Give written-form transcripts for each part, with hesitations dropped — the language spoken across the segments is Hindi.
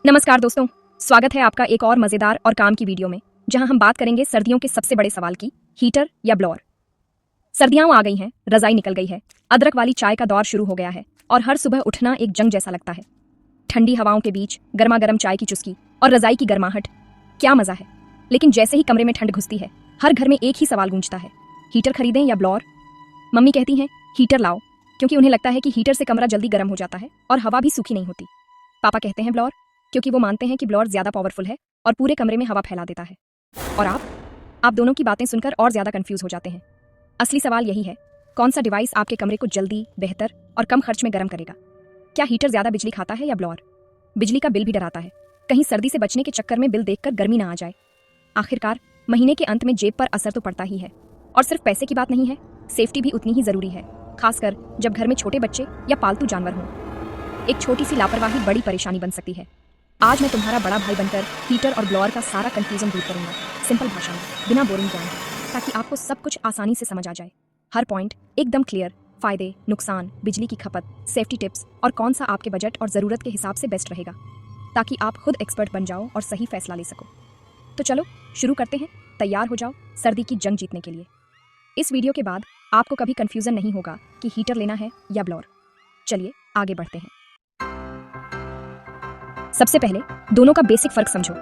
नमस्कार दोस्तों, स्वागत है आपका एक और मजेदार और काम की वीडियो में, जहां हम बात करेंगे सर्दियों के सबसे बड़े सवाल की, हीटर या ब्लोअर। सर्दियां आ गई हैं, रजाई निकल गई है, अदरक वाली चाय का दौर शुरू हो गया है और हर सुबह उठना एक जंग जैसा लगता है। ठंडी हवाओं के बीच गर्मा गर्म चाय की चुस्की और रजाई की गर्माहट, क्या मजा है। लेकिन जैसे ही कमरे में ठंड घुसती है, हर घर में एक ही सवाल गूंजता है, हीटर खरीदें या ब्लोअर। मम्मी कहती हैं हीटर लाओ, क्योंकि उन्हें लगता है कि हीटर से कमरा जल्दी गर्म हो जाता है और हवा भी सूखी नहीं होती। पापा कहते हैं ब्लोअर, क्योंकि वो मानते हैं कि ब्लोअर ज्यादा पावरफुल है और पूरे कमरे में हवा फैला देता है। और आप दोनों की बातें सुनकर और ज्यादा कंफ्यूज हो जाते हैं। असली सवाल यही है, कौन सा डिवाइस आपके कमरे को जल्दी, बेहतर और कम खर्च में गर्म करेगा। क्या हीटर ज्यादा बिजली खाता है या ब्लोअर? बिजली का बिल भी डराता है, कहीं सर्दी से बचने के चक्कर में बिल देखकर गर्मी ना आ जाए। आखिरकार महीने के अंत में जेब पर असर तो पड़ता ही है। और सिर्फ पैसे की बात नहीं है, सेफ्टी भी उतनी ही जरूरी है, खासकर जब घर में छोटे बच्चे या पालतू जानवर हों। एक छोटी सी लापरवाही बड़ी परेशानी बन सकती है। आज मैं तुम्हारा बड़ा भाई बनकर हीटर और ब्लोअर का सारा कंफ्यूजन दूर करूंगा, सिंपल भाषा में, बिना बोरिंग ज्ञान, ताकि आपको सब कुछ आसानी से समझ आ जाए। हर पॉइंट एकदम क्लियर, फायदे, नुकसान, बिजली की खपत, सेफ्टी टिप्स और कौन सा आपके बजट और जरूरत के हिसाब से बेस्ट रहेगा, ताकि आप खुद एक्सपर्ट बन जाओ और सही फैसला ले सको। तो चलो शुरू करते हैं, तैयार हो जाओ सर्दी की जंग जीतने के लिए। इस वीडियो के बाद आपको कभी कंफ्यूजन नहीं होगा कि हीटर लेना है या ब्लोअर। चलिए आगे बढ़ते हैं। सबसे पहले दोनों का बेसिक फर्क समझो।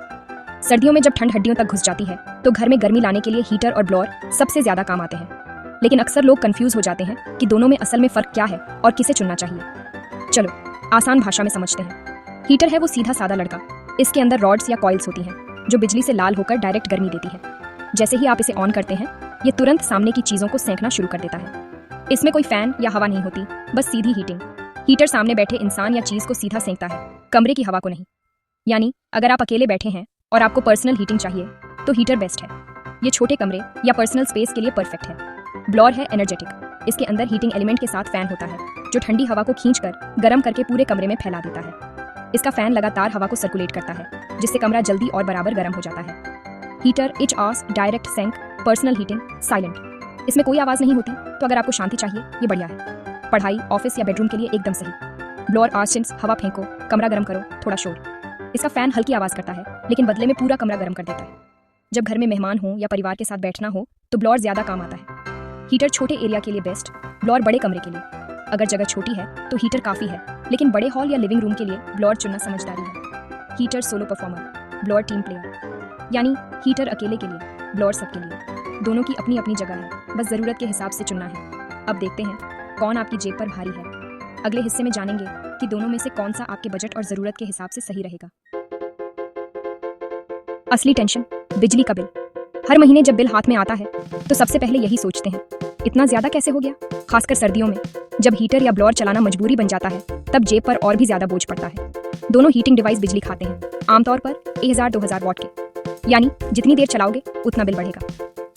सर्दियों में जब ठंड हड्डियों तक घुस जाती है तो घर में गर्मी लाने के लिए हीटर और ब्लोअर सबसे ज्यादा काम आते हैं। लेकिन अक्सर लोग कंफ्यूज हो जाते हैं कि दोनों में असल में फर्क क्या है और किसे चुनना चाहिए। चलो आसान भाषा में समझते हैं। हीटर है वो सीधा सादा लड़का, इसके अंदर रॉड्स या कॉइल्स होती हैं जो बिजली से लाल होकर डायरेक्ट गर्मी देती है। जैसे ही आप इसे ऑन करते हैं, ये तुरंत सामने की चीजों को सेंकना शुरू कर देता है। इसमें कोई फैन या हवा नहीं होती, बस सीधी हीटिंग। हीटर सामने बैठे इंसान या चीज को सीधा सेंकता है, कमरे की हवा को नहीं। यानी अगर आप अकेले बैठे हैं और आपको पर्सनल हीटिंग चाहिए तो हीटर बेस्ट है। ये छोटे कमरे या पर्सनल स्पेस के लिए परफेक्ट है। ब्लोअर है एनर्जेटिक, इसके अंदर हीटिंग एलिमेंट के साथ फैन होता है जो ठंडी हवा को खींचकर गर्म करके पूरे कमरे में फैला देता है। इसका फैन लगातार हवा को सर्कुलेट करता है, जिससे कमरा जल्दी और बराबर गर्म हो जाता है। हीटर HRS डायरेक्ट सेंक, पर्सनल हीटिंग, साइलेंट, इसमें कोई आवाज नहीं होती, तो अगर आपको शांति चाहिए ये बढ़िया है। पढ़ाई, ऑफिस या बेडरूम के लिए एकदम सही। ब्लोअर आर्सेंस, हवा फेंको, कमरा गर्म करो, थोड़ा शोर। इसका फैन हल्की आवाज करता है, लेकिन बदले में पूरा कमरा गर्म कर देता है। जब घर में मेहमान हो या परिवार के साथ बैठना हो तो ब्लोअर ज्यादा काम आता है। हीटर छोटे एरिया के लिए बेस्ट, ब्लोअर बड़े कमरे के लिए। अगर जगह छोटी है तो हीटर काफी है, लेकिन बड़े हॉल या लिविंग रूम के लिए ब्लोअर चुनना समझदारी है। Heater solo performer, blower team player, यानी हीटर अकेले के लिए, ब्लोअर सबके लिए। दोनों की अपनी अपनी जगह है, बस जरूरत के हिसाब से चुनना है। अब देखते हैं कौन आपकी जेब पर भारी है। अगले हिस्से में जानेंगे कि दोनों में से कौन सा आपके बजट और जरूरत के हिसाब से सही रहेगा। असली टेंशन, बिजली का बिल। हर महीने जब बिल हाथ में आता है तो सबसे पहले यही सोचते हैं, इतना ज्यादा कैसे हो गया। खासकर सर्दियों में जब हीटर या ब्लोअर चलाना मजबूरी बन जाता है, तब जेब पर और भी ज्यादा बोझ पड़ता है। दोनों हीटिंग डिवाइस बिजली खाते हैं, आमतौर पर 1000-2000 वाट के, यानी जितनी देर चलाओगे उतना बिल बढ़ेगा।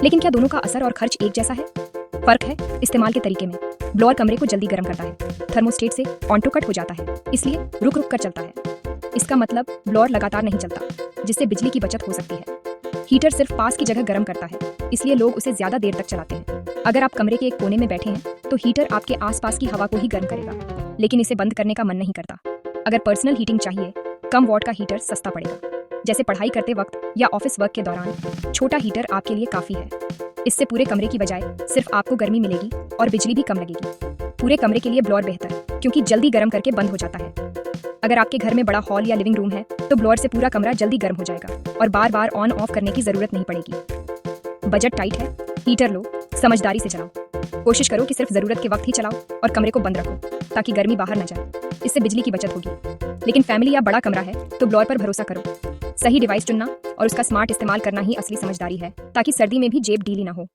लेकिन क्या दोनों का असर और खर्च एक जैसा है? फर्क है इस्तेमाल के तरीके में। ब्लोअर कमरे को जल्दी गर्म करता है, थर्मोस्टेट से ऑन टू कट हो जाता है, इसलिए रुक रुक कर चलता है। इसका मतलब ब्लोअर लगातार नहीं चलता, जिससे बिजली की बचत हो सकती है। हीटर सिर्फ पास की जगह गर्म करता है, इसलिए लोग उसे ज्यादा देर तक चलाते हैं। अगर आप कमरे के एक कोने में बैठे हैं तो हीटर आपके आसपास की हवा को ही गर्म करेगा, लेकिन इसे बंद करने का मन नहीं करता। अगर पर्सनल हीटिंग चाहिए, कम वॉट का हीटर सस्ता पड़ेगा। जैसे पढ़ाई करते वक्त या ऑफिस वर्क के दौरान, छोटा हीटर आपके लिए काफी है। इससे पूरे कमरे की बजाय सिर्फ आपको गर्मी मिलेगी और बिजली भी कम लगेगी। पूरे कमरे के लिए ब्लोअर बेहतर, क्योंकि जल्दी गर्म करके बंद हो जाता है। अगर आपके घर में बड़ा हॉल या लिविंग रूम है तो ब्लोअर से पूरा कमरा जल्दी गर्म हो जाएगा और बार बार ऑन ऑफ करने की जरूरत नहीं पड़ेगी। बजट टाइट है, हीटर लो, समझदारी से चलाओ। कोशिश करो कि सिर्फ जरूरत के वक्त ही चलाओ और कमरे को बंद रखो, ताकि गर्मी बाहर न जाए। इससे बिजली की बचत होगी। लेकिन फैमिली या बड़ा कमरा है तो ब्लोअर पर भरोसा करो। सही डिवाइस चुनना और उसका स्मार्ट इस्तेमाल करना ही असली समझदारी है, ताकि सर्दी में भी जेब ढीली ना हो।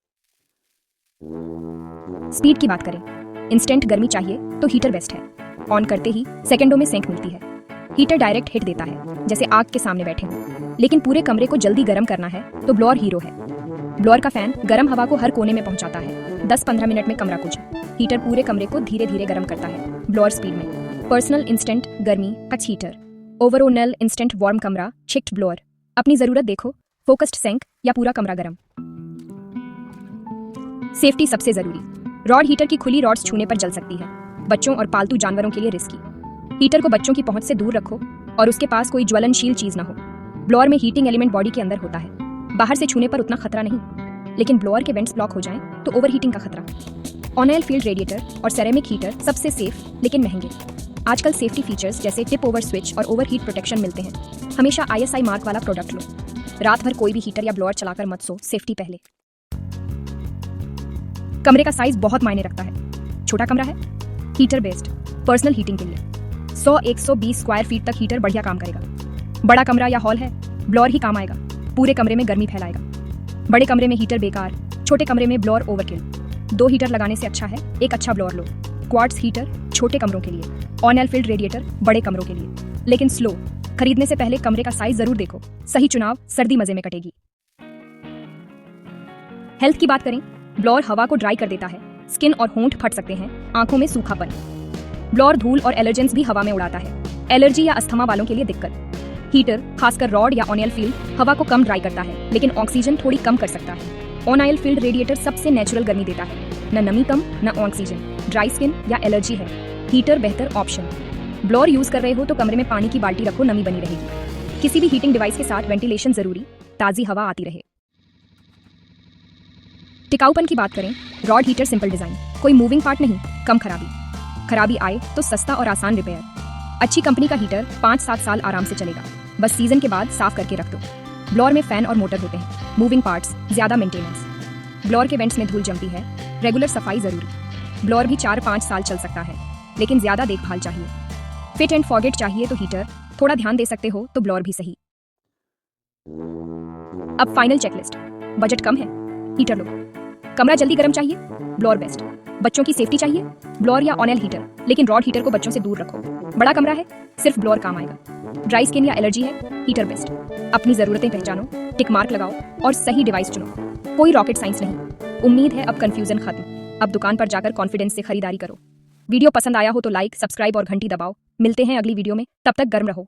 स्पीड की बात करें, इंस्टेंट गर्मी चाहिए तो हीटर बेस्ट है। ऑन करते ही सेकंडों में सेंक मिलती है। हीटर डायरेक्ट हिट देता है, जैसे आग के सामने बैठे हो। लेकिन पूरे कमरे को जल्दी गर्म करना है तो ब्लोअर हीरो है। ब्लोअर का फैन गर्म हवा को हर कोने में पहुंचाता है, 10-15 मिनट में कमरा कुछ। हीटर पूरे कमरे को धीरे धीरे गर्म करता है, ब्लोअर स्पीड में। पर्सनल इंस्टेंट गर्मी, touch heater. Overall instant warm कमरा, चिक्ड ब्लोअर। अपनी जरूरत देखो, फोकस्ड सेंक या पूरा कमरा गर्म। सेफ्टी सबसे जरूरी, रॉड हीटर की खुली रॉड्स छूने पर जल सकती है, बच्चों और पालतू जानवरों के लिए रिस्की। हीटर को बच्चों की पहुंच से दूर रखो और उसके पास कोई ज्वलनशील चीज ना हो। ब्लोअर में हीटिंग एलिमेंट बॉडी के अंदर होता है, बाहर से छूने पर उतना खतरा नहीं, लेकिन ब्लोअर के वेंट्स ब्लॉक हो जाएं तो ओवर हीटिंग का खतरा। ऑन ऑयल फील्ड रेडिएटर और सेरेमिक हीटर सबसे सेफ लेकिन महंगे। आजकल सेफ्टी फीचर्स जैसे टिप ओवर स्विच और ओवर हीट प्रोटेक्शन मिलते हैं। हमेशा ISI मार्क वाला प्रोडक्ट लो। रात भर कोई भी हीटर या ब्लोअर चलाकर मत सो, सेफ्टी पहले। कमरे का साइज बहुत मायने रखता है। छोटा कमरा है, हीटर बेस्ड पर्सनल हीटिंग के लिए 100-120 स्क्वायर फीट तक हीटर बढ़िया काम करेगा। बड़ा कमरा या हॉल है, ब्लोअर ही काम आएगा, पूरे कमरे में गर्मी फैलाएगा। बड़े कमरे में हीटर बेकार, छोटे कमरे में ब्लोअर ओवरकिल। 2 हीटर लगाने से अच्छा है एक अच्छा ब्लोअर लो। क्वार्ट्ज हीटर छोटे कमरों के लिए, ऑन ऑयल फील्ड रेडिएटर बड़े कमरों के लिए। लेकिन स्लो, खरीदने से पहले कमरे का साइज जरूर देखो। सही चुनाव सर्दी मजे में कटेगी। हेल्थ की बात करें, ब्लोअर हवा को ड्राई कर देता है, स्किन और होंठ फट सकते हैं, आंखों में सूखापन। ब्लोअर धूल और एलर्जेंस भी हवा में उड़ाता है, एलर्जी या अस्थमा वालों के लिए दिक्कत। हीटर खासकर रॉड या ऑन ऑयल फील्ड हवा को कम ड्राई करता है, लेकिन ऑक्सीजन थोड़ी कम कर सकता है। ऑन ऑयल फील्ड रेडिएटर सबसे नेचुरल गर्मी देता है, न नमी कम न ऑक्सीजन। ड्राई स्किन या एलर्जी है, हीटर बेहतर ऑप्शन। ब्लोअर यूज कर रहे हो तो कमरे में पानी की बाल्टी रखो, नमी बनी रहेगी। किसी भी हीटिंग डिवाइस के साथ वेंटिलेशन जरूरी, ताजी हवा आती रहे। टिकाऊपन की बात करें, रॉड हीटर सिंपल डिजाइन, कोई मूविंग पार्ट नहीं, कम खराबी आए तो सस्ता और आसान रिपेयर। अच्छी कंपनी का हीटर 5-7 साल आराम से चलेगा, बस सीजन के बाद साफ करके रख दो। ब्लोअर में फैन और मोटर होते हैं, मूविंग पार्ट्स, ज्यादा मेंटेनेंस। ब्लोअर के वेंट्स में धूल जमती है, रेगुलर सफाई जरूरी। ब्लोअर भी 4-5 साल चल सकता है, लेकिन ज्यादा देखभाल चाहिए। फिट एंड फॉरगेट चाहिए तो हीटर, थोड़ा ध्यान दे सकते हो तो ब्लोअर भी सही। अब फाइनल चेकलिस्ट। बजट कम है, हीटर लो। कमरा जल्दी गर्म चाहिए, ब्लोअर बेस्ट। बच्चों की सेफ्टी चाहिए, ब्लोअर या ऑन ऑयल हीटर, लेकिन रॉड हीटर को बच्चों से दूर रखो। बड़ा कमरा है, सिर्फ ब्लोअर काम आएगा। ड्राई स्किन या एलर्जी है, हीटर बेस्ट। अपनी जरूरतें पहचानो, टिक मार्क लगाओ और सही डिवाइस चुनो। कोई रॉकेट साइंस नहीं। उम्मीद है अब कंफ्यूजन खत्म। अब दुकान पर जाकर कॉन्फिडेंस से खरीदारी करो। वीडियो पसंद आया हो तो लाइक, सब्सक्राइब और घंटी दबाओ। मिलते हैं अगली वीडियो में, तब तक गर्म रहो।